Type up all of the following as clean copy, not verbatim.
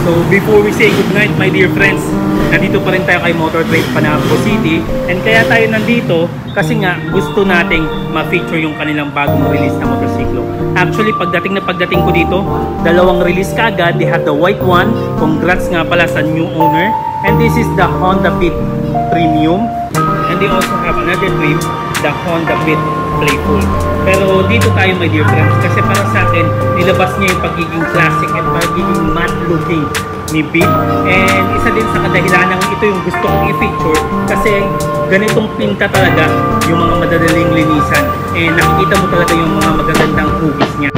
So before we say goodnight my dear friends, nandito pa rin tayo kay Motor Trade Panabo City. And kaya tayo nandito kasi nga gusto nating ma-feature yung kanilang bagong release na motorsiklo. Actually pagdating ko dito, dalawang release kaagad. They have the white one. Congrats nga pala sa new owner. And this is the Honda Beat Premium. And they also have another trim, the Honda Beat Playful. Pero dito tayo my dear friends kasi para sa akin nilabas niya yung pagiging classic at pagiging matte looking ni Beat. And isa din sa kadahilan ng ito yung gusto kong i-feature kasi ganitong pinta talaga yung mga madadaling linisan. And nakikita mo talaga yung mga magagandang hugis niya.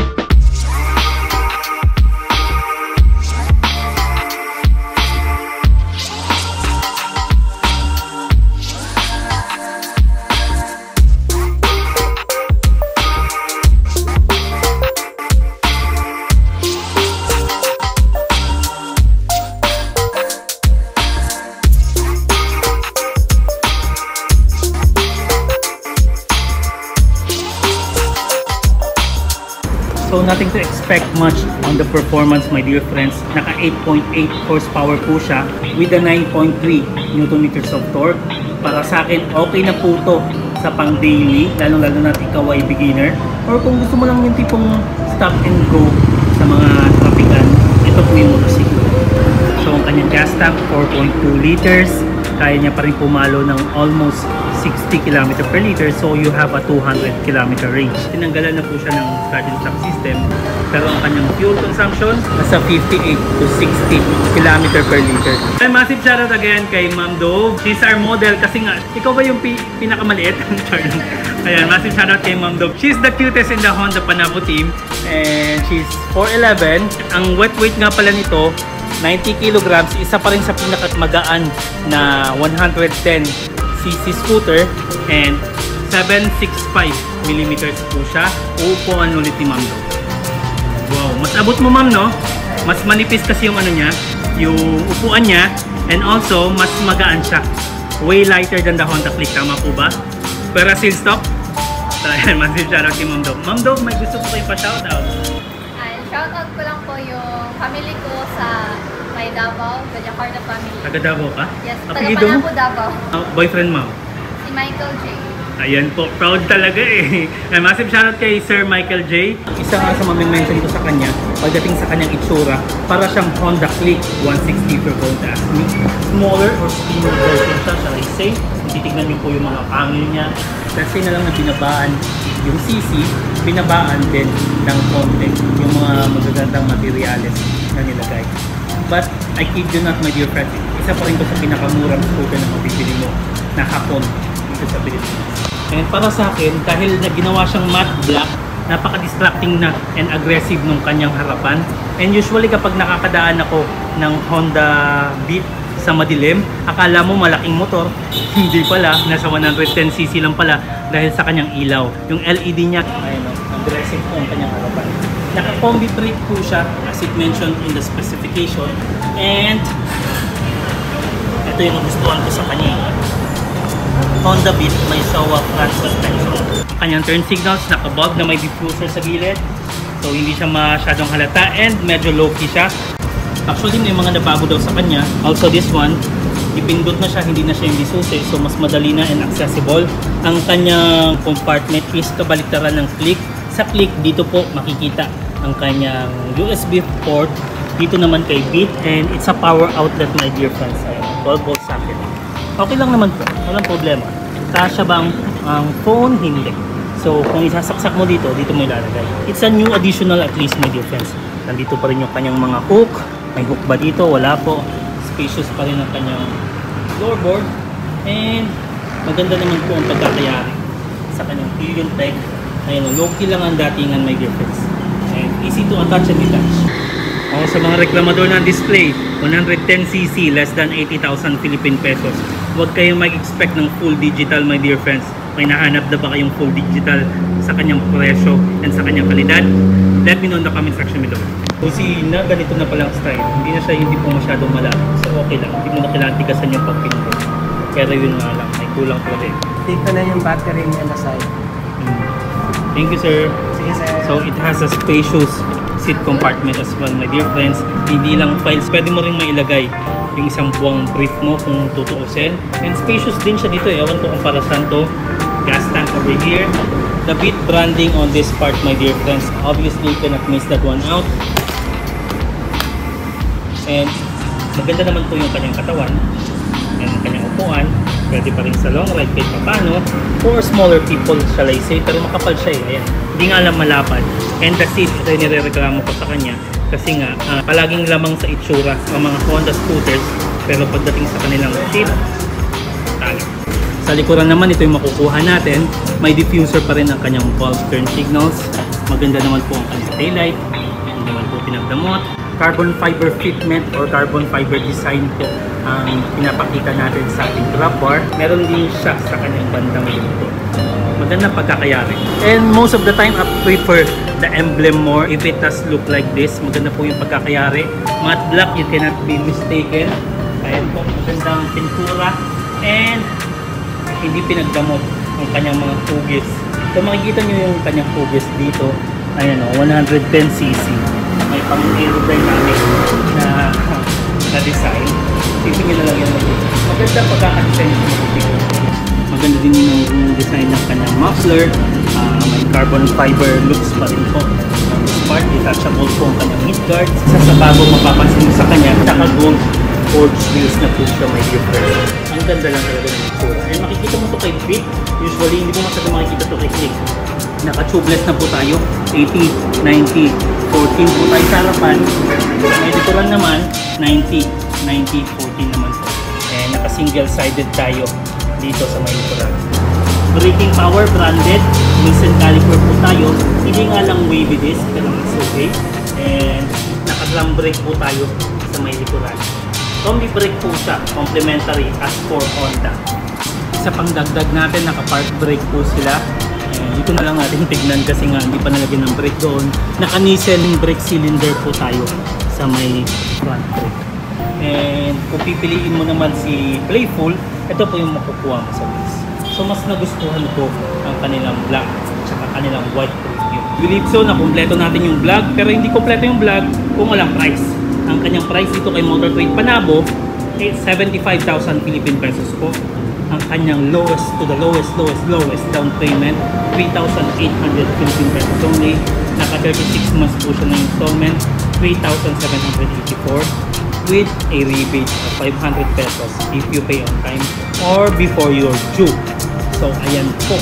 So nothing to expect much on the performance my dear friends. Naka 8.8 horsepower po siya with a 9.3 Nm of torque. Para sa akin okay na po to sa pang daily, lalo na ikaw ay beginner or kung gusto mo lang yung tipong stop and go sa mga trafikan, ito po yung motorsiklo. So ang kanyang gas tank 4.2 liters, kaya niya pa rin pumalo ng almost 60 km per liter, so you have a 200 km range. Tinanggalan na po siya ng start and stop system, pero ang kanyang fuel consumption nasa 58 to 60 km per liter. And massive shoutout again kay Ma'am Dove. She's our model kasi nga, ikaw ba yung pinakamaliit? Ayan, massive shoutout kay Ma'am Dove. She's the cutest in the Honda Panabo team and she's 4'11". Ang wet weight nga pala nito 90 kilograms, isa pa rin sa pinakamagaan na 110cc scooter and 765mm po siya. Uupuan ulit ni Ma'am Do. Wow, mas abot mo Ma'am no? Mas manipis kasi yung ano niya, yung upuan niya, and also mas magaan siya. Way lighter than the Honda Click, tama po ba? Pero seal stock? Ayan, massive shoutout kay Ma'am Do. Ma'am Do, may gusto ko kayo pa-shoutout. Shoutout ko lang po yung family ko sa may Davao, sa Jakarta family. Taga Davao ka? Yes, taga Panabo, Davao. Boyfriend mo? Si Michael J. Ayan po, proud talaga eh. Massive shoutout kay Sir Michael J. Isa nga sa mamimension ko sa kanya, pagdating sa kanyang itsura, para siyang Honda Click 160 per don't ask me. Smaller or skinnier version siya, shall I say. Titignan niyo po yung mga pangil niya. Kasi na lang na binabaan yung CC, binabaan din ng konti yung mga magagandang materials na nilagay. But I kid you not my dear friends, isa pa rin ko sa pinakamurang scooter na mabibili mo na hapon dito sa Pilipinas. And para sa akin, dahil na ginawa siyang matte black, napaka-distracting na and aggressive nung kanyang harapan. And usually kapag nakakadaan ako ng Honda Beat sa madilim, akala mo malaking motor, hindi pala, nasa 110cc lang pala dahil sa kanyang ilaw. Yung LED niya, ayun, aggressive po ang kanyang harapan. Naka-combi brake po siya as it mentioned in the specification. And ito yung gustuhan ko sa kanya. Honda Beat may Showa flat suspension. Ang kanyang turn signals, naka-bulb na may diffuser sa gilid. So hindi siya masyadong halata and medyo low-key siya. Actually may mga nabago daw sa kanya. Also this one, ipindot na siya, hindi na siya yung disusi. So mas madali na and accessible. Ang kanyang compartment is kabaliktaran ng Click. Sa Click, dito po makikita ang kanyang USB port. Dito naman kay Beat. And it's a power outlet my dear friends. 12 volt socket. Okay lang naman po, walang problema. Kasya bang ang phone? Hindi. So kung isasaksak mo dito, dito mo ilalagay. It's a new additional at least my dear friends. Nandito pa rin yung kanyang mga hook. May hook ba dito? Wala po. Spacious pa rin ang kanyang floorboard. And maganda naman po ang pagkakayari sa kanyang pillion peg. Ayun, low-key lang ang datingan my dear friends. And easy to attach and detach. Sa mga reklamador ng display, 110cc, less than 80,000 Philippine pesos. Huwag kayong mag-expect ng full digital my dear friends. May nahanap na ba kayong full digital sa kanyang presyo and sa kanyang kalidad? Let me know in the comment section below. Kung na ganito na palang style, hindi na siya hindi po masyadong malaki. So okay lang, hindi mo na kailangan tigasan yung pag-pinball. Pero yun nga lang, may kulang po rin. Dito na yung battery niya na side. Thank you sir. Sige sir. So it has a spacious seat compartment as well, my dear friends. Hindi lang files, pwede mo rin mailagay yung isang buwang brief mo kung tutuusin. And spacious din siya dito, ewan ko kung para saan to. Gas tank over here. The Beat branding on this part, my dear friends. Obviously, you cannot miss that one out. And maganda naman po yung kanyang katawan and ang kanyang upuan. Pwede pa rin sa long ride kahit papano. For smaller people, shall I say. Pero makapal siya eh. Ayan. Hindi nga lang malapad. And the seat, ito yung nirereklamo ko sa kanya. Kasi nga, palaging lamang sa itsura ang mga Honda scooters. Pero pagdating sa kanilang seat, talo. Sa likuran naman, ito yung makukuha natin. May diffuser pa rin ang kanyang bulb turn signals. Maganda naman po ang kanyang taillight. Hindi naman po pinagdamot. Carbon fiber fitment or carbon fiber design po ang pinapakita natin sa ating grab bar. Meron din siya sa kanyang bandang dito. Maganda pagkakayari. And most of the time, I prefer the emblem more if it does look like this. Maganda po yung pagkakayari. Matte black, you cannot be mistaken. Ayan po, magandang pintura. And hindi pinagdamot ang kanyang mga hugis. So makikita nyo yung kanyang hugis dito. Ayan o, 110cc. May pang-aerodynamic na design. Isipin nyo na lang yan. Maganda pagkakadesign ng motor. Maganda din yung design ng kanyang muffler. May carbon fiber looks pa rin po. This part, detachable po ang kanyang mid-guard. Isa sa bago mapapansin mo sa kanya, naka-gold forged wheels na po siya, may difference. Ang ganda lang talaga ng itsura. And makikita mo ito kay Beat. Usually, hindi mo masyadong makikita ito kay Click. Naka-tubeless na po tayo. 80, 90, 14 po tayo sa harapan. May likuran naman, 90, 90, 14 naman po. And naka-single-sided tayo dito sa may likuran. Braking power, branded. Wilson caliper po tayo. Hindi nga lang wavy disc, pero it's okay. And naka-drum brake po tayo sa may likuran. Combi brake po siya, complementary as for Honda. Isa pang dagdag natin, naka-park brake po sila. Dito na lang natin tignan kasi nga hindi pa nalagyan ng brake doon. Naka-Nissan brake cylinder po tayo sa may front brake. And kung pipiliin mo naman si Playful, ito po yung makukuha mo sa list. So mas nagustuhan ko ang kanilang black at kanilang white preview. Believe so na kumpleto natin yung vlog, pero hindi kumpleto yung vlog kung walang price. Ang kanyang price dito kay Motor Trade Panabo ay 75,000 Philippine pesos po. Ang kanyang lowest to the lowest down payment, 3,800 Philippine pesos only. Naka 36 months po siya na installment, 3,784 with a rebate of 500 pesos if you pay on time or before you're due. So ayan po.